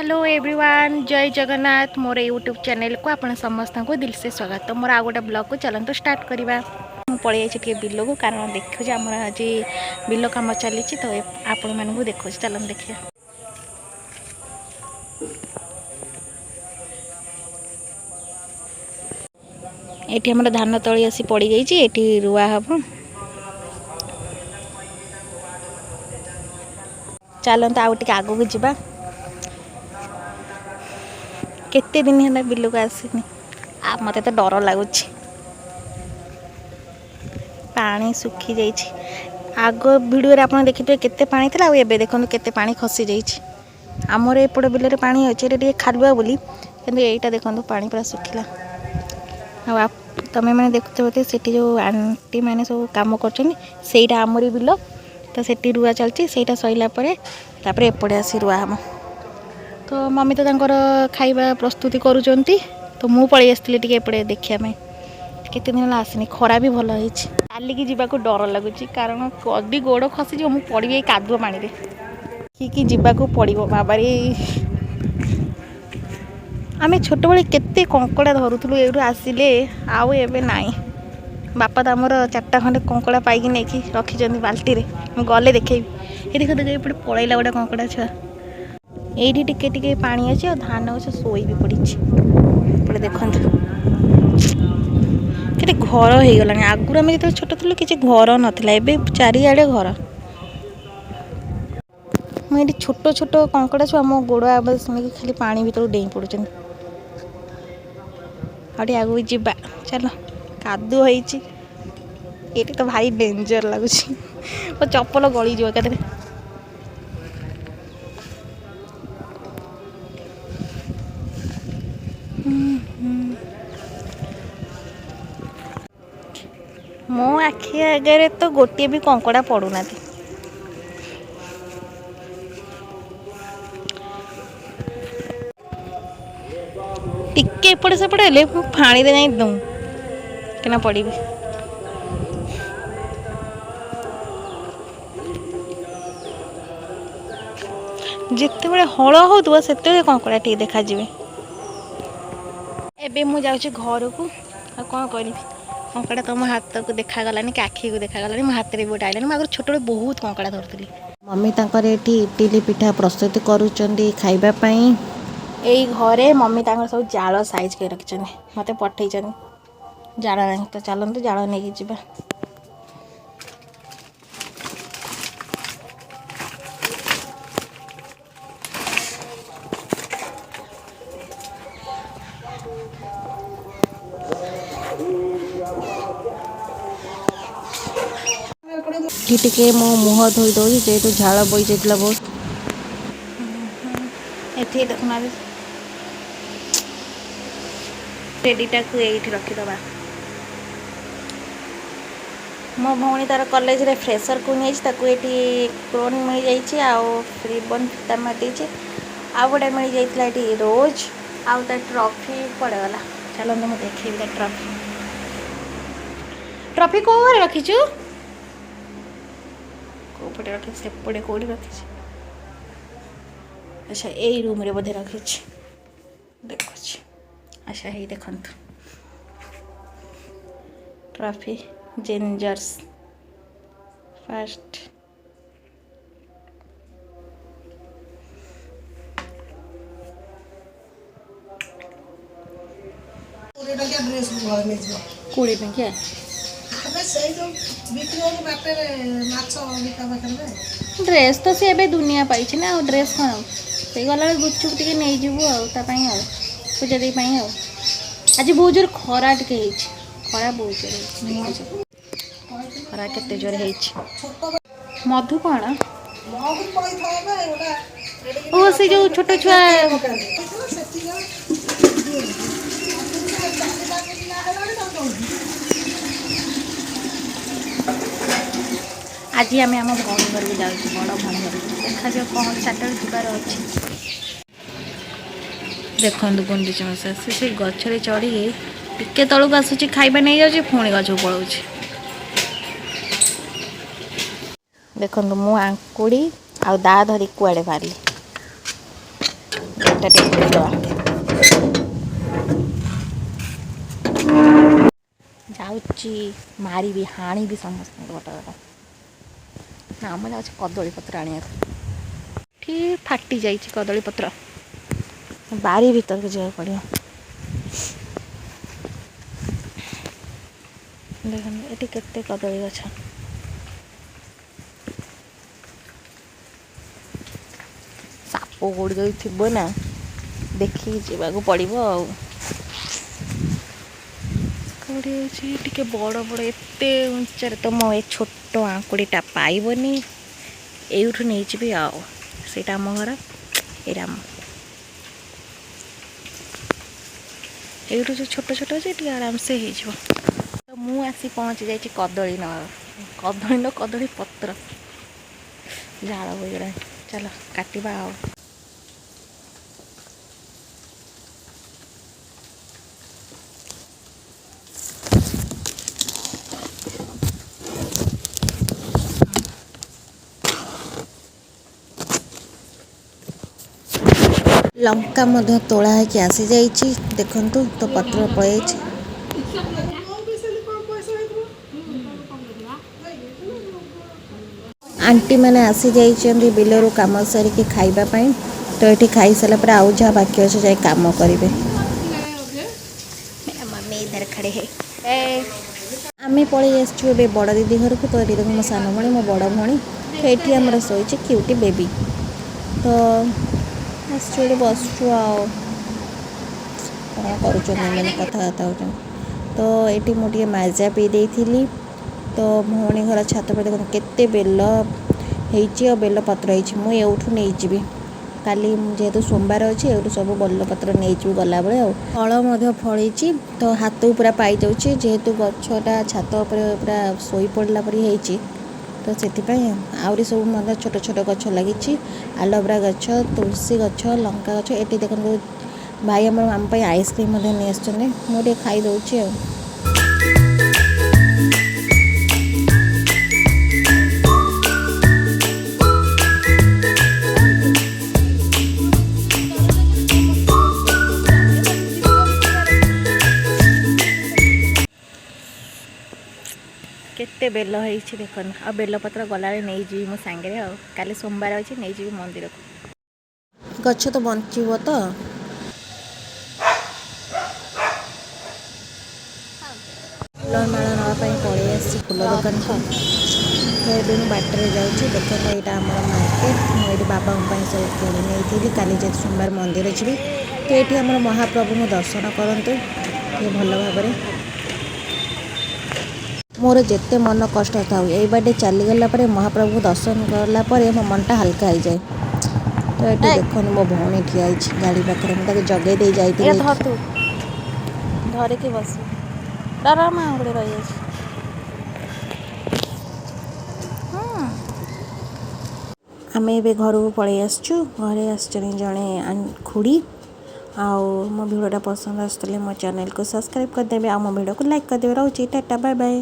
Hello everyone, जय जगन्नाथ। मोर YouTube channel को आपण समस्त को दिल से स्वागत। तो मोर आ गोटे ब्लॉग को चलते स्टार्ट करवा। पलि आई बिल को कारण देखुचे आम आज बिल कम चली तो आपण मानू देखो चलते देखिए। ये आम धान तली आसी पड़ गई रुआ हम। चलते आउ टे आगू जावा। केते दिन है बिल को आसनी मत तो डर लगुच। पानी सुखी जाइए। आग भिडियो आप देखिए केते पानी था एबे देखो केते पानी खसी जाइए। आमर एपट बिल पानी अच्छे खालुआ बोली कि यहीटा देखो पानी पूरा सुखिला। तमें मैंने देखुते से जो आंटी मैंने सब कम कर आमरी बिल तो सेठी रुआ चलती से सैला तापर एपटे आसी रुआ हम। तो मम्मी तो खाଇବା प्रस्तुति करुँच तो मु पलि आसती एपटे देखा केते दिन आसनी। खरा भी भल है चलिकी जावाक डर लगुच कारण कदी गोड़ खसी जो मुझे पड़ी कादुआ पानी कि जावाक पड़ो बाबारे। आम छोट बड़े केते कंकड़ा धरुलु ये आसिले आउ एबे नाई। बापा तो आमर 4टा खंडे कंकड़ा पाई नहीं रखी बाल्टी में गले देखेबी। ये देख देख ये पलैला गोटे कंकड़ा छुआ ये टिके पानी अच्छे और धान गछ शोई भी पड़ी देखते के घर हो गलानी। आगुरी आम जो छोट थी किसी घर नाला एवं चारिआडे घर। मुझे छोट छोट कंकड़ा छुआ मो गोड़ आवाज शुणी खाली पानी भर डेई पड़ुन। आगे आगू जा चल कादु ये तो भारी डेंजर लगुच मो चप्पल गली जा क्या मो आखि आगे तो गोटे भी कंकड़ा पड़ूना। टिके एपटे सेपटे हेले फाणी दे जाई दूँ कि पड़ी जिते बड़े हल हो से कंकड़ा टे देखा जी। एबे मु जाऊँ घर को कौन करी कंकड़ा तुम हाथ को देखागलानी कि आखि को देखागलानी मो हाथ में गोटे आइलानी। मुझे छोटे बड़े बहुत कंकड़ा धरती। मम्मी तांकर एठी इडली पिठा प्रस्तुत करुचंदी खाइबापई। यही घरे मम्मी तांकर सब जाल साइज कर रखिछन मते पठेइछन जाल नहीं तो चलते जाल नहीं ଯିବା। टिके मो मुह धोई दौर जेहेतु झाड़ बई जाता बहुत ये देखना टेडीटा को ये रखीदबा। मो भौणी तार कॉलेज रे फ्रेशर को नहीं ये क्रोन मिल जाइए आउ रिबन फिता मारी आ गोटे मिल जाता ये रोज आउ ट्रॉफी पड़ेगला। चलो मुझे देखेबी ट्रॉफी ट्रॉफी कौ घरे रखीचु कोपटे रखी सेपटे कौटी रखी। अच्छा यही रूम रे बोधे रखी देखो। अच्छा ये देखु ट्रॉफी जेंजर्स फर्स्ट कोड़ी में क्या ड्रेस तो सी दुनिया पाई ना ड्रेस कौन से गला गुपचुप टे नहीं जीवु पूजा दी आज बहुत जोर खरा टे खरा बहुत जोर खरा केते जोर है मधु कौन ओ से जो छोट छुआ आज आम आम भौणी घर को जाऊँ बड़ भौणी घर देखा जाए कौन चार्टर जीवार अच्छे। देखो गुंडीच मशा से गचरे चढ़ी टिके तलू आसूँ खाइबा नहीं जाऊँ पुणी गच पलाऊ। देखो मु आंकुड़ी आ दा धरी कुआड़े बाहरी ଏଇଟା ଟିକେ ଖୋଲିଦେବା। ଯାଉଛି ମାରିବି ହାଣିବି ସମସ୍ତଙ୍କୁ ଗୋଟେ ଗୋଟେ। ନା ଆମେ ଯାଉଛି କଦଳୀ ପତ୍ର ଆଣିବାକୁ। ଠିକ୍ ଫାଟି ଯାଇଛି କଦଳୀ ପତ୍ର, ବାରି ଭିତରକୁ ଯିବାକୁ ପଡ଼ିବ। ଦେଖନ୍ତୁ ଏଠି କେତେ କଦଳୀ ଗଛ। ସାପ କୋଉଠି ଯଦି ଥିବ ନା ଦେଖିକି ଯିବାକୁ ପଡ଼ିବ ଆଉ। କୋଉଠି ଅଛି ଟିକେ ବଡ଼ ବଡ଼ ଏତେ ଉଞ୍ଚାରେ ତ ମୋ ଏ ଛୋଟ ଆଙ୍କୁଡ଼ିଟା ପାଇବନି। ଏଇଠୁ ନେଇଯିବି ଆଉ। ସେଇଟା ଆମ ଘର, ଏଇଟା ଆମ। ଏଇଠୁ ଯେଉଁ ଛୋଟ ଛୋଟ ଅଛି ଟିକେ ଆରାମସେ ହେଇଯିବ। ତ ମୁଁ ଆସି ପହଞ୍ଚି ଯାଇଛି କଦଳୀ କଦଳୀ ପତ୍ର ଝାଳ ହୋଇଗଲାଣି। ଚାଲ କାଟିବା ଆଉ। ଲଙ୍କା ମଧ୍ୟ ତୋଳା ହେଇକି ଆସିଯାଇଛି। ଦେଖନ୍ତୁ ତ ପତ୍ର ପଳେଇଛି। ଆଣ୍ଟି ମାନେ ଆସିଯାଇଛନ୍ତି ବିଲରୁ କାମ ସାରିକି ଖାଇବା ପାଇଁ। ତ ଏଠି ଖାଇସାରିଲା ପରେ ଆଉ ଯାହା ବାକି ଅଛି ଯାଇ କାମ କରିବେ। ଆମେ ପଳେଇ ଆସିଛୁ ଏବେ ବଡ଼ ଦିଦି ଘରକୁ। ତ ଏଠି ଦେଖୁ ମୋ ସାନ ଭଉଣୀ, ମୋ ବଡ଼ ଭଉଣୀ। ତ ଏଠି ଆମର ଶୋଇଛି କ୍ୟୁଟି ବେବି। ତ ଆସିଛୁ ଏଠି ବସୁଛୁ ଆଉ। କ'ଣ କରୁଛନ୍ତି ଏମାନେ କଥାବାର୍ତ୍ତା ହେଉଛନ୍ତି। ତ ଏଠି ମୁଁ ଟିକେ ମାଜା ପିଇ ଦେଇଥିଲି। ତ ଭଉଣୀ ଘର ଛାତ ଉପରେ ଦେଖନ୍ତୁ କେତେ ବେଲ ହେଇଛି ଆଉ ବେଲପତ୍ର ହେଇଛି। ମୁଁ ଏଉଠୁ ନେଇଯିବି କାଲି ଯେହେତୁ ସୋମବାର ଅଛି। ଏଇଠୁ ସବୁ ବେଲପତ୍ର ନେଇଯିବି ଗଲାବେଳେ ଆଉ। ଫଳ ମଧ୍ୟ ଫଳିଛି ତ ହାତକୁ ପୁରା ପାଇଯାଉଛି ଯେହେତୁ ଗଛଟା ଛାତ ଉପରେ ପୁରା ଶୋଇ ପଡ଼ିଲା ପରି ହେଇଛି। ତ ସେଥିପାଇଁ ଆହୁରି ସବୁ ମଧ୍ୟ ଛୋଟ ଛୋଟ ଗଛ ଲାଗିଛି। ଆଲୋଭେରା ଗଛ, ତୁଳସୀ ଗଛ, ଲଙ୍କା ଗଛ। ଏଠି ଦେଖନ୍ତୁ ଭାଇ ଆମର ଆମ ପାଇଁ ଆଇସ୍କ୍ରିମ୍ ମଧ୍ୟ ନେଇ ଆସିଛନ୍ତି। ମୁଁ ଟିକେ ଖାଇଦେଉଛି ଆଉ। କେତେ ବେଲ ହେଇଛି ଦେଖନ୍ତୁ। ଆଉ ବେଲପତ୍ର ଗଲାବେଳେ ନେଇଯିବି ମୋ ସାଙ୍ଗରେ ଆଉ। କାଲି ସୋମବାର ଅଛି ନେଇଯିବି ମନ୍ଦିରକୁ। ଗଛ ତ ବଞ୍ଚିବ ତ। ଫୁଲମାଳ ନେବା ପାଇଁ ପଳେଇ ଆସିଛି ଫୁଲ ଦୋକାନକୁ। ତ ଏବେ ମୁଁ ବାଟରେ ଯାଉଛି। ଦେଖନ୍ତୁ ଏଇଟା ଆମର ମାର୍କେଟ। ମୁଁ ଏଇଠି ବାବାଙ୍କ ପାଇଁ ସବୁ କିଣି ନେଇଥିଲି। କାଲି ଯେହେତୁ ସୋମବାର ମନ୍ଦିର ଯିବି। ତ ଏଇଠି ଆମର ମହାପ୍ରଭୁଙ୍କୁ ଦର୍ଶନ କରନ୍ତୁ ଟିକେ ଭଲ ଭାବରେ। ମୋର ଯେତେ ମନ କଷ୍ଟ ଥାଉ ଏଇ ବାଟେ ଚାଲିଗଲା ପରେ ମହାପ୍ରଭୁଙ୍କୁ ଦର୍ଶନ କଲା ପରେ ମୋ ମନଟା ହାଲକା ହେଇଯାଏ। ତ ଏଠି ଦେଖନ୍ତୁ ମୋ ଭଉଣୀ ଠିଆ ହେଇଛି ଗାଡ଼ି ପାଖରେ। ମୁଁ ତାକୁ ଜଗେଇ ଦେଇ ଯାଇଥିଲି। ଧରିକି ବସି ଡରମା ଆଙ୍ଗୁଳି ରହିଯାଇଛି। ଆମେ ଏବେ ଘରକୁ ପଳେଇ ଆସିଛୁ। ଘରେ ଆସିଛନ୍ତି ଜଣେ ଖୁଡ଼ି। ଆଉ ମୋ ଭିଡ଼ିଓଟା ପସନ୍ଦ ଆସିଥିଲେ ମୋ ଚ୍ୟାନେଲକୁ ସବସ୍କ୍ରାଇବ୍ କରିଦେବେ। ଆଉ ମୋ ଭିଡ଼ିଓକୁ ଲାଇକ୍ କରିଦେବେ। ରହୁଛି ଟାଟା ବାଏ ବାଏ।